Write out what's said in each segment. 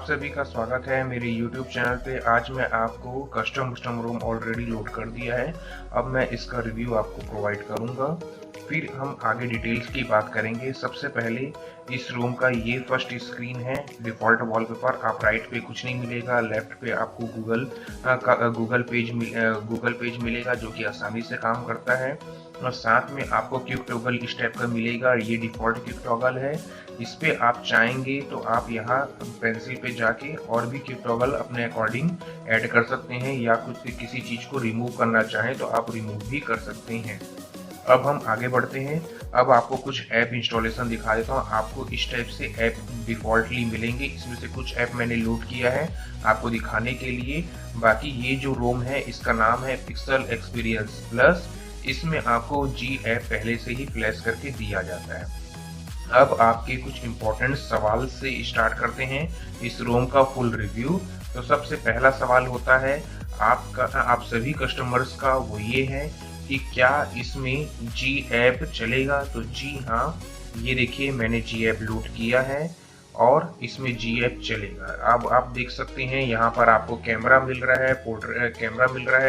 सभी का स्वागत है मेरे YouTube चैनल पे। आज मैं आपको कस्टम रूम ऑलरेडी लोड कर दिया है। अब मैं इसका रिव्यू आपको प्रोवाइड करूंगा, फिर हम आगे डिटेल्स की बात करेंगे। सबसे पहले इस रूम का ये फर्स्ट स्क्रीन है, डिफ़ॉल्ट वॉलपेपर। आप राइट पे कुछ नहीं मिलेगा, लेफ्ट पे आपको गूगल पेज मिलेगा जो कि आसानी से काम करता है। और साथ में आपको क्विक टॉगल इस टाइप का मिलेगा, ये डिफ़ॉल्ट क्विक टॉगल है। इस पे आप चाहेंगे तो आप यहाँ पेंसिल पे जाके और भी क्विक टॉगल अपने अकॉर्डिंग ऐड कर सकते हैं, या कुछ किसी चीज़ को रिमूव करना चाहें तो आप रिमूव भी कर सकते हैं। अब हम आगे बढ़ते हैं। अब आपको कुछ ऐप इंस्टॉलेशन दिखा देता हूँ। आपको इस टाइप से ऐप डिफ़ॉल्टली मिलेंगे। इसमें से कुछ ऐप मैंने लोड किया है आपको दिखाने के लिए। बाकी ये जो रोम है इसका नाम है पिक्सल एक्सपीरियंस प्लस। इसमें आपको जी ऐप पहले से ही फ्लैश करके दिया जाता है। अब आपके कुछ इम्पोर्टेंट सवाल से स्टार्ट करते हैं इस रोम का फुल रिव्यू। तो सबसे पहला सवाल होता है आप सभी कस्टमर्स का, वो ये है कि क्या इसमें जी ऐप चलेगा। तो जी हाँ, ये देखिए मैंने जी ऐप लोड किया है और इसमें जी ऐप चलेगा। अब आप देख सकते हैं यहाँ पर आपको कैमरा मिल रहा है,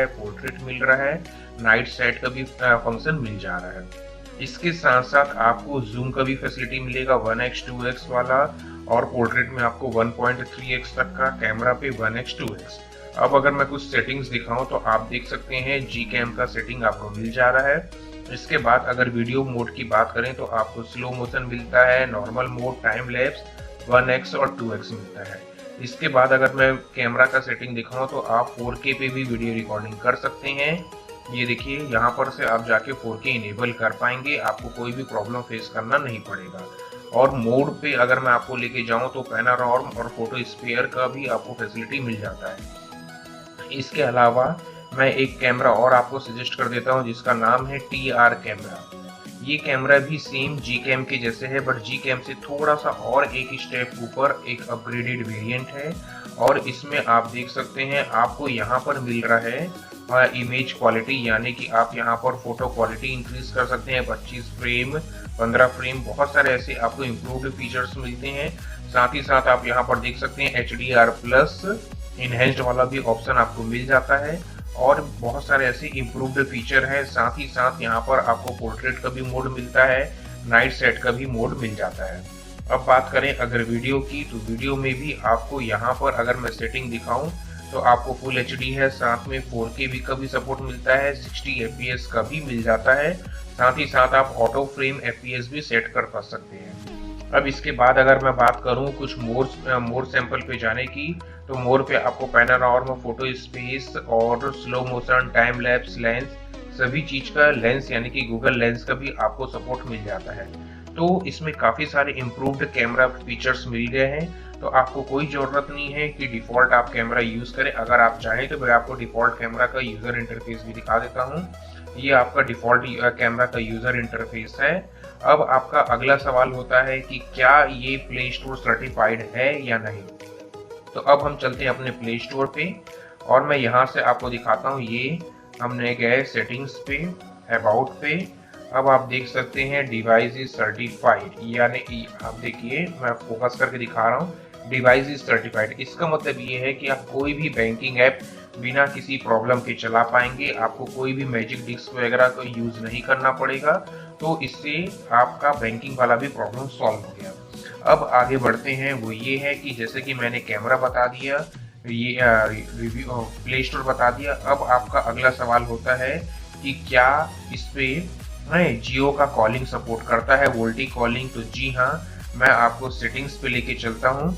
पोर्ट्रेट मिल रहा है, नाइट साइड का भी फंक्शन मिल जा रहा है। इसके साथ साथ आपको जूम का भी फैसिलिटी मिलेगा 1x 2x वाला, और पोर्ट्रेट में आपको 1.3x तक का, कैमरा पे 1x 2x। अब अगर मैं कुछ सेटिंग्स दिखाऊं तो आप देख सकते हैं जी कैम का सेटिंग आपको मिल जा रहा है। इसके बाद अगर वीडियो मोड की बात करें तो आपको स्लो मोशन मिलता है, normal mode, time lapse 1x और 2x मिलता है। इसके बाद अगर मैं कैमरा का सेटिंग दिखाऊं तो आप 4K पे भी वीडियो रिकॉर्डिंग कर सकते हैं। ये देखिए यहाँ पर से आप जाके 4K इनेबल कर पाएंगे, आपको कोई भी प्रॉब्लम फेस करना नहीं पड़ेगा। और मोड पे अगर मैं आपको लेके जाऊं तो पैनोरामा और फोटो स्पेयर का भी आपको फैसिलिटी मिल जाता है। इसके अलावा मैं एक कैमरा और आपको सजेस्ट कर देता हूं जिसका नाम है TR कैमरा। ये कैमरा भी सेम जी कैम के जैसे है, बट जी कैम से थोड़ा सा और एक स्टेप ऊपर एक अपग्रेडेड वेरिएंट है। और इसमें आप देख सकते हैं आपको यहाँ पर मिल रहा है इमेज क्वालिटी, यानी कि आप यहाँ पर फोटो क्वालिटी इंक्रीज कर सकते हैं, 25 फ्रेम, 15 फ्रेम, बहुत सारे ऐसे आपको इम्प्रूव्ड फीचर्स मिलते हैं। साथ ही साथ आप यहाँ पर देख सकते हैं HDR प्लस इनहेंस्ड वाला भी ऑप्शन आपको मिल जाता है, और बहुत सारे ऐसे इम्प्रूव्ड फीचर हैं। साथ ही साथ यहाँ पर आपको पोर्ट्रेट का भी मोड मिलता है, नाइट सेट का भी मोड मिल जाता है। अब बात करें अगर वीडियो की, तो वीडियो में भी आपको यहाँ पर अगर मैं सेटिंग दिखाऊं तो आपको फुल HD है, साथ में 4K भी का भी सपोर्ट मिलता है, 60 FPS का भी मिल जाता है। साथ ही साथ आप ऑटो फ्रेम FPS भी सेट कर पा सकते हैं। अब इसके बाद अगर मैं बात करूं कुछ मोर सैंपल पे जाने की, तो मोर पे आपको पैनोरामा, फोटो स्पेस और slow motion, time lapse, lens, सभी चीज का लेंस यानी कि गूगल लेंस का भी आपको सपोर्ट मिल जाता है। तो इसमें काफी सारे इम्प्रूव्ड कैमरा फीचर्स मिल गए हैं। तो आपको कोई जरूरत नहीं है कि डिफॉल्ट आप कैमरा यूज करें। अगर आप चाहें तो मैं आपको डिफॉल्ट कैमरा का यूजर इंटरफेस भी दिखा देता हूं। ये आपका डिफॉल्ट कैमरा का यूजर इंटरफेस है। अब आपका अगला सवाल होता है कि क्या ये प्ले स्टोर सर्टिफाइड है या नहीं। तो अब हम चलते हैं अपने प्ले स्टोर पे और मैं यहाँ से आपको दिखाता हूँ। ये हमने गए सेटिंग्स पे, अबाउट पे। अब आप देख सकते हैं डिवाइस इज सर्टिफाइड, यानी आप देखिए मैं फोकस करके दिखा रहा हूँ, डिवाइस इज सर्टिफाइड। इसका मतलब ये है कि आप कोई भी बैंकिंग ऐप बिना किसी प्रॉब्लम के चला पाएंगे, आपको कोई भी मैजिक डिस्क वगैरह का यूज नहीं करना पड़ेगा। तो इससे आपका बैंकिंग वाला भी प्रॉब्लम सॉल्व हो गया। अब आगे बढ़ते हैं, वो ये है कि जैसे कि मैंने कैमरा बता दिया, ये रिव्यू प्ले स्टोर बता दिया। अब आपका अगला सवाल होता है कि क्या इस पे जियो का कॉलिंग सपोर्ट करता है, वोल्टी कॉलिंग। तो जी हाँ, मैं आपको सेटिंग्स पे लेके चलता हूँ।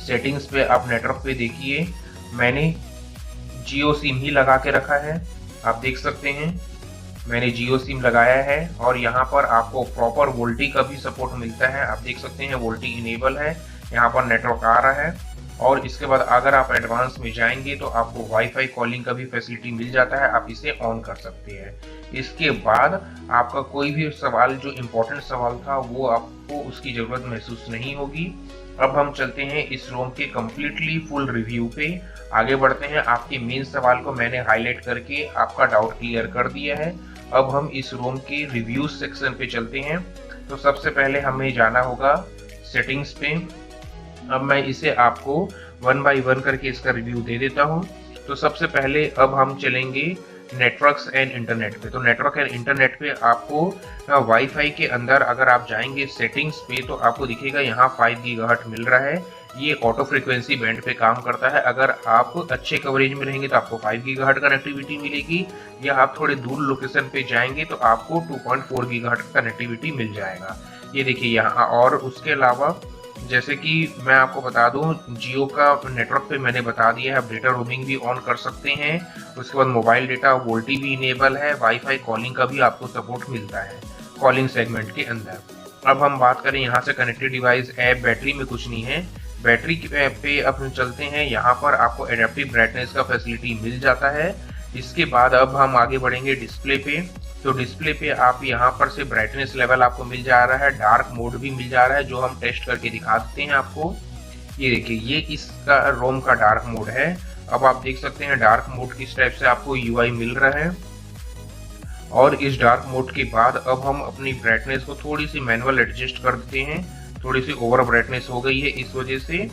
सेटिंग्स पे आप नेटवर्क पे देखिए, मैंने जियो सिम ही लगा के रखा है। आप देख सकते हैं मैंने जियो सिम लगाया है, और यहाँ पर आपको प्रॉपर वोल्टी का भी सपोर्ट मिलता है। आप देख सकते हैं वोल्टी इनेबल है, यहाँ पर नेटवर्क आ रहा है। और इसके बाद अगर आप एडवांस में जाएंगे तो आपको वाईफाई कॉलिंग का भी फैसिलिटी मिल जाता है, आप इसे ऑन कर सकते हैं। इसके बाद आपका कोई भी सवाल जो इम्पोर्टेंट सवाल था वो आपको उसकी ज़रूरत महसूस नहीं होगी। अब हम चलते हैं इस रोम के कम्प्लीटली फुल रिव्यू पे। आगे बढ़ते हैं, आपके मेन सवाल को मैंने हाईलाइट करके आपका डाउट क्लियर कर दिया है। अब हम इस रोम के रिव्यू सेक्शन पे चलते हैं। तो सबसे पहले हमें जाना होगा सेटिंग्स पे। अब मैं इसे आपको वन बाय वन करके इसका रिव्यू दे देता हूँ। तो सबसे पहले अब हम चलेंगे नेटवर्क्स एंड इंटरनेट पे। तो नेटवर्क एंड इंटरनेट पे आपको वाईफाई के अंदर अगर आप जाएंगे सेटिंग्स पे तो आपको दिखेगा यहाँ 5 गीगाहर्ट्ज मिल रहा है। ये ऑटो फ्रीक्वेंसी बैंड पे काम करता है। अगर आप अच्छे कवरेज में रहेंगे तो आपको 5 गीगाहर्ट्ज कनेक्टिविटी मिलेगी, या आप थोड़े दूर लोकेशन पे जाएंगे तो आपको 2.4 गीगाहर्ट्ज कनेक्टिविटी मिल जाएगा। ये देखिए यहाँ। और उसके अलावा जैसे कि मैं आपको बता दूं, जियो का नेटवर्क पे मैंने बता दिया है, आप डेटा रोमिंग भी ऑन कर सकते हैं। उसके बाद मोबाइल डेटा वोल्टी भी इनेबल है। वाईफाई कॉलिंग का भी आपको सपोर्ट मिलता है कॉलिंग सेगमेंट के अंदर। अब हम बात करें यहाँ से कनेक्टेड डिवाइस ऐप, बैटरी में कुछ नहीं है। बैटरी पे अब हम चलते हैं, यहाँ पर आपको एडेप्टिव ब्राइटनेस का फैसिलिटी मिल जाता है। इसके बाद अब हम आगे बढ़ेंगे डिस्प्ले पे। तो डिस्प्ले पे आप यहाँ पर से ब्राइटनेस लेवल आपको मिल जा रहा है, डार्क मोड भी मिल जा रहा है, जो हम टेस्ट करके दिखा देते हैं आपको। ये देखिए, ये इसका रोम का डार्क मोड है। अब आप देख सकते हैं डार्क मोड किस टाइप से आपको यूआई मिल रहा है। और इस डार्क मोड के बाद अब हम अपनी ब्राइटनेस को थोड़ी सी मैनुअल एडजस्ट कर देते हैं। थोड़ी सी ओवर ब्राइटनेस हो गई है इस वजह से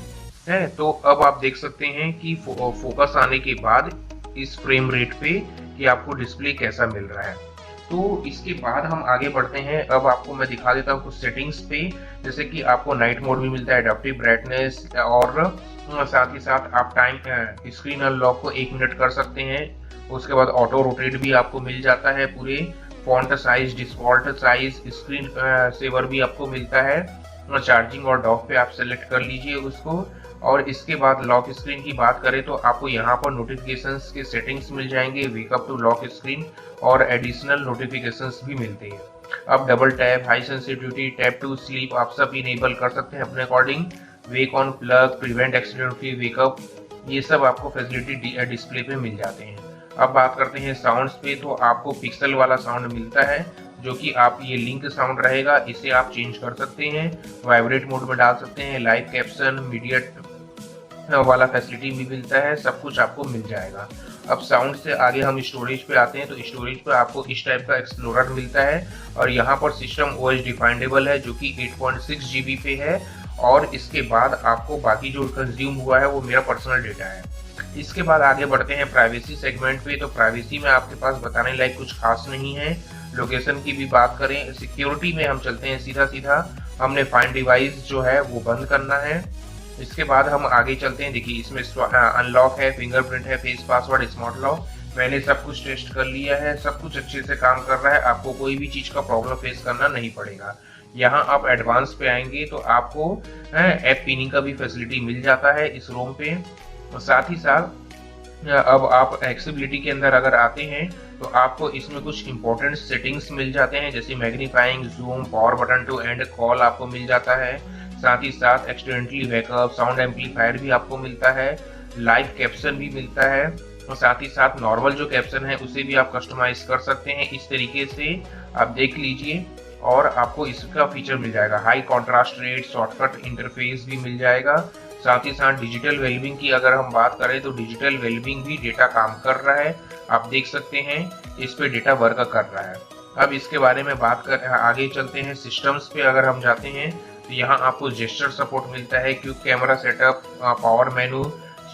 है। तो अब आप देख सकते हैं कि फोकस आने के बाद इस फ्रेम रेट पे कि आपको डिस्प्ले कैसा मिल रहा है। तो इसके बाद हम आगे बढ़ते हैं। अब आपको मैं दिखा देता हूँ कुछ सेटिंग्स पे, जैसे कि आपको नाइट मोड भी मिलता है, एडेप्टिव ब्राइटनेस, और साथ ही साथ आप टाइम स्क्रीन अनलॉक को 1 मिनट कर सकते हैं। उसके बाद ऑटो रोटेट भी आपको मिल जाता है पूरे। Font size, default size, screen saver भी आपको मिलता है। चार्जिंग और डॉक पे आप सेलेक्ट कर लीजिए उसको। और इसके बाद लॉक स्क्रीन की बात करें तो आपको यहाँ पर नोटिफिकेशंस के सेटिंग्स मिल जाएंगे, वेकअप टू लॉक स्क्रीन, और एडिशनल नोटिफिकेशंस भी मिलते हैं। अब double tap, high sensitivity, tap to sleep आप सब इनेबल कर सकते हैं अपने according. Wake on plug, prevent accidentally wake up, ये सब आपको फैसिलिटी डिस्प्ले पे मिल जाते हैं। अब बात करते हैं साउंड्स पे। तो आपको पिक्सल वाला साउंड मिलता है, जो कि आप ये लिंक साउंड रहेगा, इसे आप चेंज कर सकते हैं, वाइब्रेट मोड में डाल सकते हैं, लाइव कैप्शन, इमीडिएट वाला फैसिलिटी भी मिलता है, सब कुछ आपको मिल जाएगा। अब साउंड से आगे हम स्टोरेज पे आते हैं। तो स्टोरेज पे आपको इस टाइप का एक्सप्लोरर मिलता है, और यहाँ पर सिस्टम ओएस डिफाइंडेबल है, जो कि 8.6 GB पे है। और इसके बाद आपको बाकी जो कंज्यूम हुआ है वो मेरा पर्सनल डेटा है। इसके बाद आगे बढ़ते हैं प्राइवेसी सेगमेंट पे। तो प्राइवेसी में आपके पास बताने लायक कुछ खास नहीं है। लोकेशन की भी बात करें, सिक्योरिटी में हम चलते हैं सीधा हमने फाइंड डिवाइस जो है वो बंद करना है। इसके बाद हम आगे चलते हैं। देखिए, इसमें अनलॉक है, फिंगरप्रिंट है, फेस पासवर्ड, स्मार्ट लॉक। मैंने सब कुछ टेस्ट कर लिया है, सब कुछ अच्छे से काम कर रहा है, आपको कोई भी चीज का प्रॉब्लम फेस करना नहीं पड़ेगा। यहाँ आप एडवांस पे आएंगे तो आपको ऐप पिनिंग का भी फैसिलिटी मिल जाता है इस रोम पे। और साथ ही साथ अब आप एक्सेसिबिलिटी के अंदर अगर आते हैं तो आपको इसमें कुछ इंपॉर्टेंट सेटिंग्स मिल जाते हैं, जैसे magnifying, zoom, power button to end call आपको मिल जाता है। साथ ही साथ एक्सीडेंटली बैकअप, साउंड एम्पलीफायर भी आपको मिलता है, लाइव कैप्शन भी मिलता है, और साथ ही साथ नॉर्मल जो कैप्शन है उसे भी आप कस्टमाइज कर सकते हैं इस तरीके से, आप देख लीजिए। और आपको इसका फीचर मिल जाएगा, high contrast rate, shortcut interface भी मिल जाएगा। साथ ही साथ डिजिटल वेलबिंग की अगर हम बात करें तो डिजिटल वेलबिंग भी डेटा काम कर रहा है, आप देख सकते हैं इस पे डेटा वर्क कर रहा है। अब इसके बारे में बात कर आगे चलते हैं। सिस्टम्स पे अगर हम जाते हैं तो यहाँ आपको जेस्चर सपोर्ट मिलता है, quick camera setup, power menu,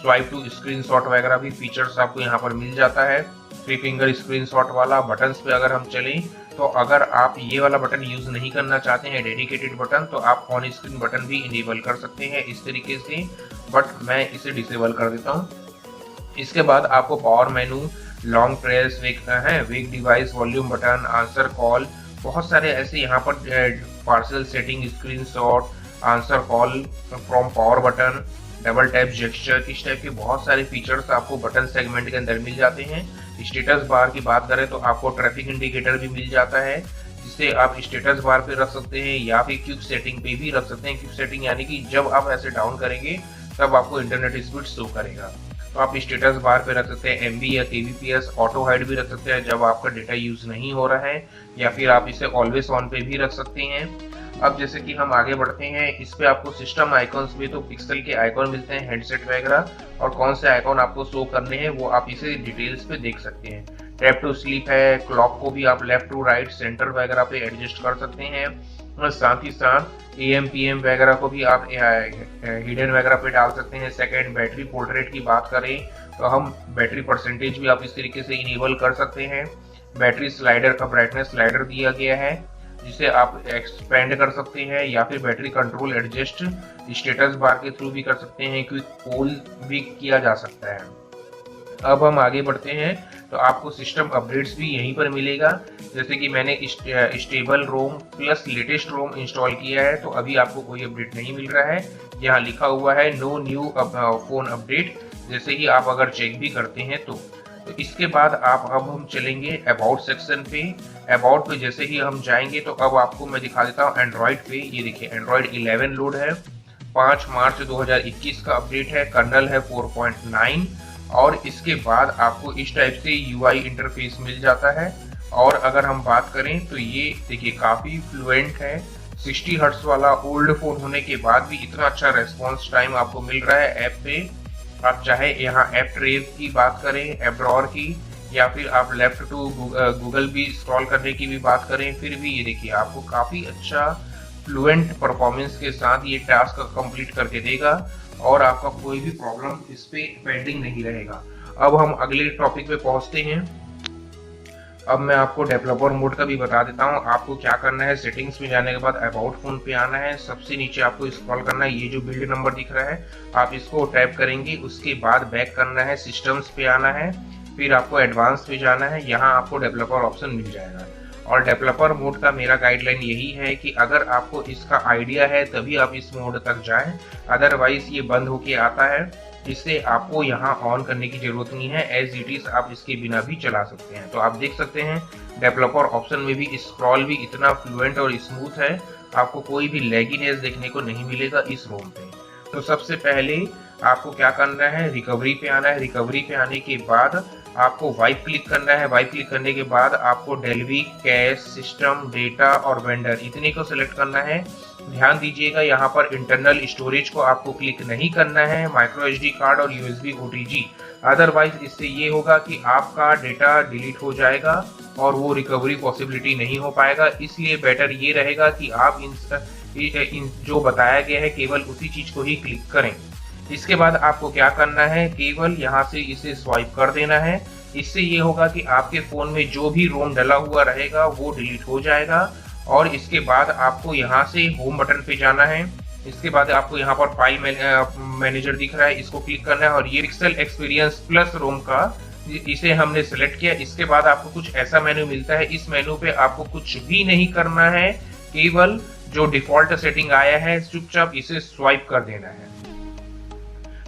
swipe to screenshot वगैरह भी फीचर्स आपको यहाँ पर मिल जाता है। 3 फिंगर स्क्रीनशॉट वाला। बटन्स पे अगर हम चलें तो अगर आप ये वाला बटन यूज नहीं करना चाहते हैं, डेडिकेटेड बटन, तो आप ऑन स्क्रीन बटन भी इनेबल कर सकते हैं इस तरीके से, बट मैं इसे डिसेबल कर देता हूँ। इसके बाद आपको power menu, long press, wake device, volume button, answer call, बहुत सारे ऐसे यहाँ पर parcel setting, screenshot, answer call from power button, double tap gesture, इस टाइप के बहुत सारे फीचर्स आपको बटन सेगमेंट के अंदर मिल जाते हैं। स्टेटस बार की बात करें तो आपको ट्रैफिक इंडिकेटर भी मिल जाता है, जिसे आप स्टेटस बार पे रख सकते हैं या फिर क्विक सेटिंग पे भी रख सकते हैं। क्विक सेटिंग यानी कि जब आप ऐसे डाउन करेंगे तब आपको इंटरनेट स्पीड शो करेगा, तो आप स्टेटस बार पे रख सकते हैं। MB या KBPS, ऑटो हाइड भी रख सकते हैं जब आपका डेटा यूज नहीं हो रहा है, या फिर आप इसे ऑलवेज ऑन पे भी रख सकते हैं। अब जैसे कि हम आगे बढ़ते हैं, इस पे आपको सिस्टम आइकॉन्स में तो पिक्सल के आइकॉन मिलते हैं, हेडसेट वगैरह, और कौन से आइकॉन आपको शो करने हैं वो आप इसे डिटेल्स पे देख सकते हैं। टैप टू स्लीप है, क्लॉक को भी आप लेफ्ट टू राइट, सेंटर वगैरह पे एडजस्ट कर सकते हैं। और साथ ही साथ AM PM वगैरह को भी आप हिडन वगैरह पे डाल सकते हैं। सेकेंड, बैटरी पोर्ट्रेट की बात करें तो हम बैटरी परसेंटेज भी आप इस तरीके से इनेबल कर सकते हैं। बैटरी स्लाइडर का ब्राइटनेस स्लाइडर दिया गया है जिसे आप एक्सपेंड कर सकते हैं, या फिर battery control adjust status bar के थ्रू भी कर सकते हैं, क्विक पोल भी किया जा सकता है। अब हम आगे बढ़ते हैं तो आपको सिस्टम अपडेट्स भी यहीं पर मिलेगा। जैसे कि मैंने स्टेबल रोम प्लस लेटेस्ट रोम इंस्टॉल किया है, तो अभी आपको कोई अपडेट नहीं मिल रहा है। यहाँ लिखा हुआ है नो न्यू फोन अपडेट। जैसे ही आप अगर चेक भी करते हैं तो इसके बाद अब हम चलेंगे अबाउट सेक्शन पे। अबाउट पे जैसे ही हम जाएंगे तो अब आपको मैं दिखा देता हूँ एंड्रॉइड पे। ये देखिए एंड्रॉइड 11 लोड है, 5 मार्च 2021 का अपडेट है, कर्नल है 4.9 और इसके बाद आपको इस टाइप से UI इंटरफेस मिल जाता है। और अगर हम बात करें तो ये देखिए काफी फ्लुएंट है। 60 हर्ट्ज वाला ओल्ड फोन होने के बाद भी इतना अच्छा रेस्पॉन्स टाइम आपको मिल रहा है ऐप पे। आप चाहे यहाँ ऐप ट्रेव की बात करें, ऐप ड्रॉअर की, या फिर आप लेफ्ट टू गूगल भी स्क्रॉल करने की भी बात करें, फिर भी ये देखिए आपको काफी अच्छा फ्लुएंट परफॉर्मेंस के साथ ये टास्क कंप्लीट करके देगा और आपका कोई भी प्रॉब्लम इस पे पेंडिंग नहीं रहेगा। अब हम अगले टॉपिक पे पहुंचते हैं। अब मैं आपको डेवलपर मोड का भी बता देता हूं। आपको क्या करना है, सेटिंग्स में जाने के बाद अबाउट फोन पे आना है, सबसे नीचे आपको स्क्रॉल करना है, ये जो बिल्ड नंबर दिख रहा है आप इसको टैप करेंगे। उसके बाद बैक करना है, सिस्टम्स पे आना है, फिर आपको एडवांस पे जाना है। यहाँ आपको डेवलपर ऑप्शन मिल जाएगा। और डेवलपर मोड का मेरा गाइडलाइन यही है कि अगर आपको इसका आइडिया है तभी आप इस मोड तक जाएं, अदरवाइज ये बंद होके आता है। इससे आपको यहाँ ऑन करने की जरूरत नहीं है, एज इट इज आप इसके बिना भी चला सकते हैं। तो आप देख सकते हैं डेवलपर ऑप्शन में भी स्क्रॉल भी इतना फ्लुएंट और स्मूथ है, आपको कोई भी लैगिनेस देखने को नहीं मिलेगा इस रोम पे। तो सबसे पहले आपको क्या करना है, रिकवरी पे आना है। रिकवरी पे आने के बाद आपको वाइप क्लिक करना है। वाइप क्लिक करने के बाद आपको डेल्वी, कैश, सिस्टम, डेटा और वेंडर इतने को सिलेक्ट करना है। ध्यान दीजिएगा यहाँ पर इंटरनल स्टोरेज को आपको क्लिक नहीं करना है, माइक्रो SD कार्ड और USB OTG, अदरवाइज इससे ये होगा कि आपका डेटा डिलीट हो जाएगा और वो रिकवरी पॉसिबिलिटी नहीं हो पाएगा। इसलिए बेटर ये रहेगा कि आप इन जो बताया गया है केवल उसी चीज को ही क्लिक करें। इसके बाद आपको क्या करना है, केवल यहाँ से इसे स्वाइप कर देना है। इससे ये होगा कि आपके फोन में जो भी रोम डला हुआ रहेगा वो डिलीट हो जाएगा। और इसके बाद आपको यहाँ से होम बटन पे जाना है। इसके बाद आपको यहाँ पर फाइल मैनेजर दिख रहा है, इसको क्लिक करना है और ये पिक्सल एक्सपीरियंस प्लस रोम का इसे हमने सेलेक्ट किया। इसके बाद आपको कुछ ऐसा मेन्यू मिलता है, इस मेन्यू पे आपको कुछ भी नहीं करना है, केवल जो डिफॉल्ट सेटिंग आया है चुपचाप इसे स्वाइप कर देना है।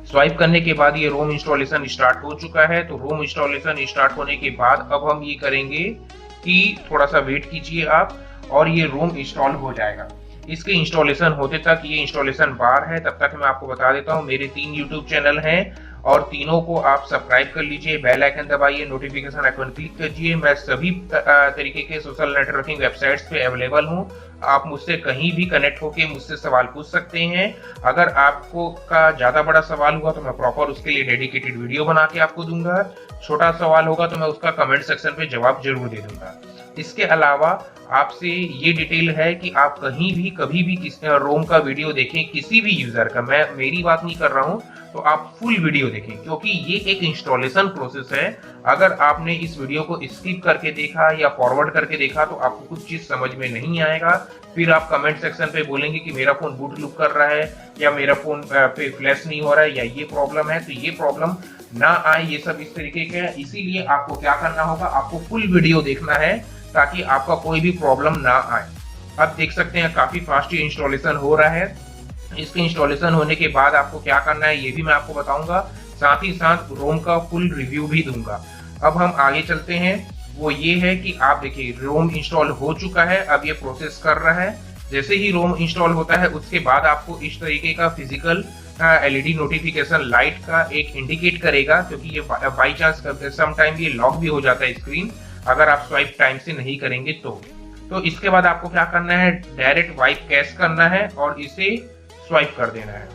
स्वाइप करने के बाद ये रोम इंस्टॉलेशन स्टार्ट हो चुका है। तो रोम इंस्टॉलेशन स्टार्ट होने के बाद अब हम ये करेंगे कि थोड़ा सा वेट कीजिए आप और ये रोम इंस्टॉल हो जाएगा। इसके इंस्टॉलेशन होते तक ये इंस्टॉलेशन बार है, तब तक मैं आपको बता देता हूँ मेरे 3 YouTube चैनल हैं और तीनों को आप सब्सक्राइब कर लीजिए, बेल आइकन दबाइए, नोटिफिकेशन आइकन क्लिक कीजिए। मैं सभी तरीके के सोशल नेटवर्किंग वेबसाइट्स पे अवेलेबल हूँ। आप मुझसे कहीं भी कनेक्ट होके मुझसे सवाल पूछ सकते हैं। अगर आपको का ज्यादा बड़ा सवाल हुआ तो मैं प्रॉपर उसके लिए डेडिकेटेड वीडियो बना के आपको दूंगा। छोटा सवाल होगा तो मैं उसका कमेंट सेक्शन पे जवाब जरूर दे दूंगा। इसके अलावा आपसे ये डिटेल है कि आप कहीं भी कभी भी किसी रोम का वीडियो देखें, किसी भी यूजर का, मैं मेरी बात नहीं कर रहा हूं, तो आप फुल वीडियो देखें क्योंकि ये एक इंस्टॉलेशन प्रोसेस है। अगर आपने इस वीडियो को स्किप करके देखा या फॉरवर्ड करके देखा तो आपको कुछ चीज समझ में नहीं आएगा। फिर आप कमेंट सेक्शन पे बोलेंगे कि मेरा फोन बूट लूप कर रहा है या मेरा फोन पे फ्लैश नहीं हो रहा है या ये प्रॉब्लम है। तो ये प्रॉब्लम ना आए, ये सब इस तरीके के है। इसीलिए आपको क्या करना होगा, आपको फुल वीडियो देखना है ताकि आपका कोई भी प्रॉब्लम ना आए। अब देख सकते हैं काफी फास्ट इंस्टॉलेशन हो रहा है। इसके इंस्टॉलेशन होने के बाद आपको क्या करना है ये भी मैं आपको बताऊंगा, साथ ही साथ रोम का फुल रिव्यू भी दूंगा। अब हम आगे चलते हैं, वो ये है कि आप देखिए रोम इंस्टॉल हो चुका है, अब ये प्रोसेस कर रहा है। जैसे ही रोम इंस्टॉल होता है उसके बाद आपको इस तरीके का फिजिकल LED नोटिफिकेशन लाइट का एक इंडिकेट करेगा, क्योंकि ये बाई चांस समटाइम ये लॉक भी हो जाता है स्क्रीन अगर आप स्वाइप टाइम से नहीं करेंगे तो इसके बाद आपको क्या करना है, डायरेक्ट वाइप कैश करना है और इसे स्वाइप कर देना है।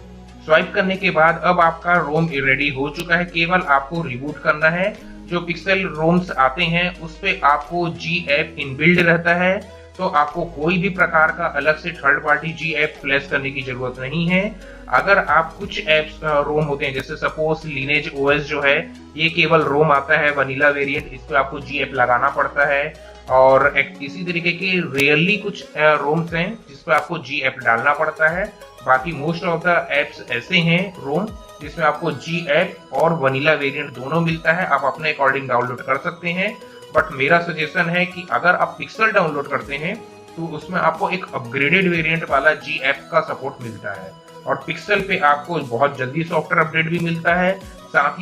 स्वाइप करने के बाद अब आपका रोम रेडी हो चुका है, केवल आपको रिबूट करना है। जो पिक्सल रोम्स आते हैं उस पे आपको G ऐप इनबिल्ड रहता है, तो आपको कोई भी प्रकार का अलग से थर्ड पार्टी जी ऐप फ्लैश करने की जरूरत नहीं है। अगर आप कुछ ऐप्स रोम होते हैं, जैसे सपोज लिनेज ओएस जो है, ये केवल रोम आता है वनीला वेरिएंट, इस पे आपको जी ऐप लगाना पड़ता है। और इसी तरीके के रियरली कुछ रोम्स हैं जिसपे आपको जी ऐप डालना पड़ता है। बाकी मोस्ट ऑफ द एप्स ऐसे हैं रोम जिसमें आपको जी ऐप और वनीला वेरिएंट दोनों मिलता है, आप अपने अकॉर्डिंग डाउनलोड कर सकते हैं। बट मेरा सजेशन है कि अगर आप पिक्सल डाउनलोड करते हैं तो उसमें आपको एक अपग्रेडेड वेरिएंट वाला जी ऐप का सपोर्ट मिलता है, और पिक्सल पे आपको बहुत जल्दी सॉफ्टवेयर अपडेट भी मिलता है, साथ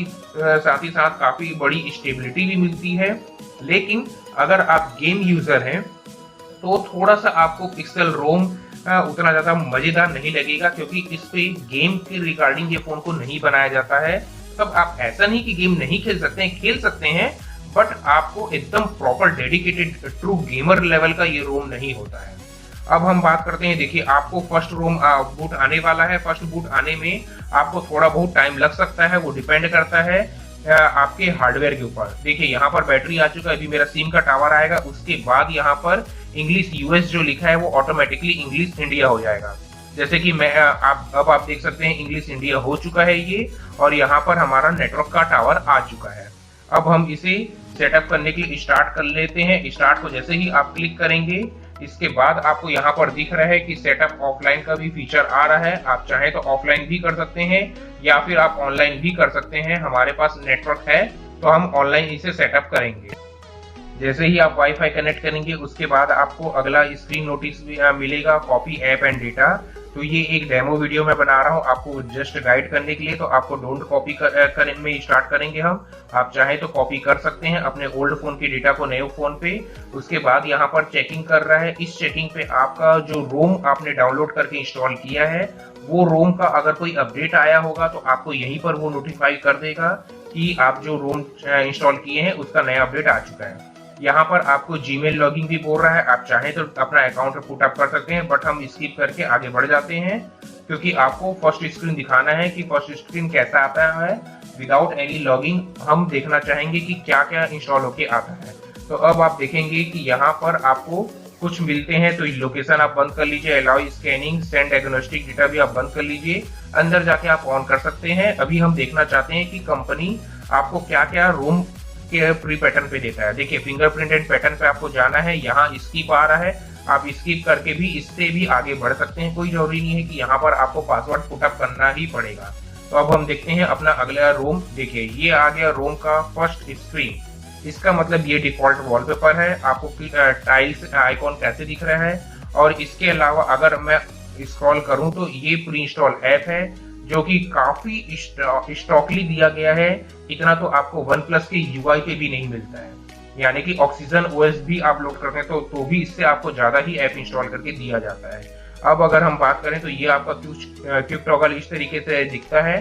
ही साथ काफी बड़ी स्टेबिलिटी भी मिलती है। लेकिन अगर आप गेम यूजर हैं तो थोड़ा सा आपको पिक्सल रोम उतना ज्यादा मजेदार नहीं लगेगा, क्योंकि इस पे गेम के रिगार्डिंग ये फोन को नहीं बनाया जाता है। तब आप ऐसा नहीं कि गेम नहीं खेल सकते हैं, खेल सकते हैं, बट आपको एकदम proper dedicated true gamer level का ये रोम नहीं होता है। अब हम बात करते हैं, देखिए आपको फर्स्ट रोम बूट आने वाला है। फर्स्ट बूट आने में आपको थोड़ा बहुत टाइम लग सकता है, वो डिपेंड करता है आपके हार्डवेयर के ऊपर। देखिए यहाँ पर बैटरी आ चुका है, अभी मेरा सिम का टावर आएगा, उसके बाद यहाँ पर इंग्लिश यूएस जो लिखा है वो ऑटोमेटिकली इंग्लिश इंडिया हो जाएगा। जैसे कि मैं अब आप देख सकते हैं इंग्लिश इंडिया हो चुका है ये, और यहाँ पर हमारा नेटवर्क का टावर आ चुका है। अब हम इसे सेटअप करने के लिए स्टार्ट कर लेते हैं। स्टार्ट को जैसे ही आप क्लिक करेंगे, इसके बाद आपको यहाँ पर दिख रहा है कि सेटअप ऑफलाइन का भी फीचर आ रहा है। आप चाहें तो ऑफलाइन भी कर सकते हैं या फिर आप ऑनलाइन भी कर सकते हैं। हमारे पास नेटवर्क है तो हम ऑनलाइन इसे सेटअप करेंगे। जैसे ही आप वाईफाई कनेक्ट करेंगे उसके बाद आपको अगला स्क्रीन नोटिस मिलेगा, कॉपी ऐप एंड डेटा। तो ये एक डेमो वीडियो मैं बना रहा हूँ आपको जस्ट गाइड करने के लिए, तो आपको डोंट कॉपी करने में स्टार्ट करेंगे हम। आप चाहे तो कॉपी कर सकते हैं अपने ओल्ड फोन के डेटा को नए फोन पे। उसके बाद यहाँ पर चेकिंग कर रहा है, इस चेकिंग पे आपका जो रोम आपने डाउनलोड करके इंस्टॉल किया है वो रोम का अगर कोई अपडेट आया होगा तो आपको यहीं पर वो नोटिफाई कर देगा कि आप जो रोम इंस्टॉल किए हैं उसका नया अपडेट आ चुका है। यहाँ पर आपको जीमेल लॉगिंग भी बोल रहा है, आप चाहें तो अपना अकाउंट पुट अप कर सकते हैं, बट हम स्किप करके आगे बढ़ जाते हैं क्योंकि आपको फर्स्ट स्क्रीन दिखाना है कि फर्स्ट स्क्रीन कैसा आता है विदाउट एनी लॉगिंग। हम देखना चाहेंगे कि क्या क्या इंस्टॉल होके आता है। तो अब आप देखेंगे कि यहाँ पर आपको कुछ मिलते हैं, तो लोकेशन आप बंद कर लीजिए, allow scanning, send diagnostic data भी आप बंद कर लीजिए, अंदर जाके आप ऑन कर सकते हैं। अभी हम देखना चाहते हैं कि कंपनी आपको क्या क्या रोम के प्री पैटर्न पे देता है। देखिए फिंगरप्रिंट एंड पैटर्न पे आपको जाना है, यहाँ स्किप आ रहा है, आप स्किप करके भी इससे भी आगे बढ़ सकते हैं, कोई जरूरी नहीं है कि यहाँ पर आपको पासवर्ड पुटअप करना ही पड़ेगा। तो अब हम देखते हैं अपना अगला रोम। देखिए ये आ गया रोम का फर्स्ट स्क्रीन, इसका मतलब ये डिफॉल्ट वॉलपेपर है। आपको टाइल्स आइकॉन कैसे दिख रहा है, और इसके अलावा अगर मैं स्क्रॉल करूं तो ये प्री इंस्टॉल ऐप है जो कि काफी स्टॉकली दिया गया है। इतना तो आपको OnePlus के UI पे भी नहीं मिलता है, यानी कि ऑक्सीजन OS भी आप लोड करते हैं तो भी इससे आपको ज्यादा ही ऐप इंस्टॉल करके दिया जाता है। अब अगर हम बात करें तो ये आपका क्विक टॉगल इस तरीके से दिखता है।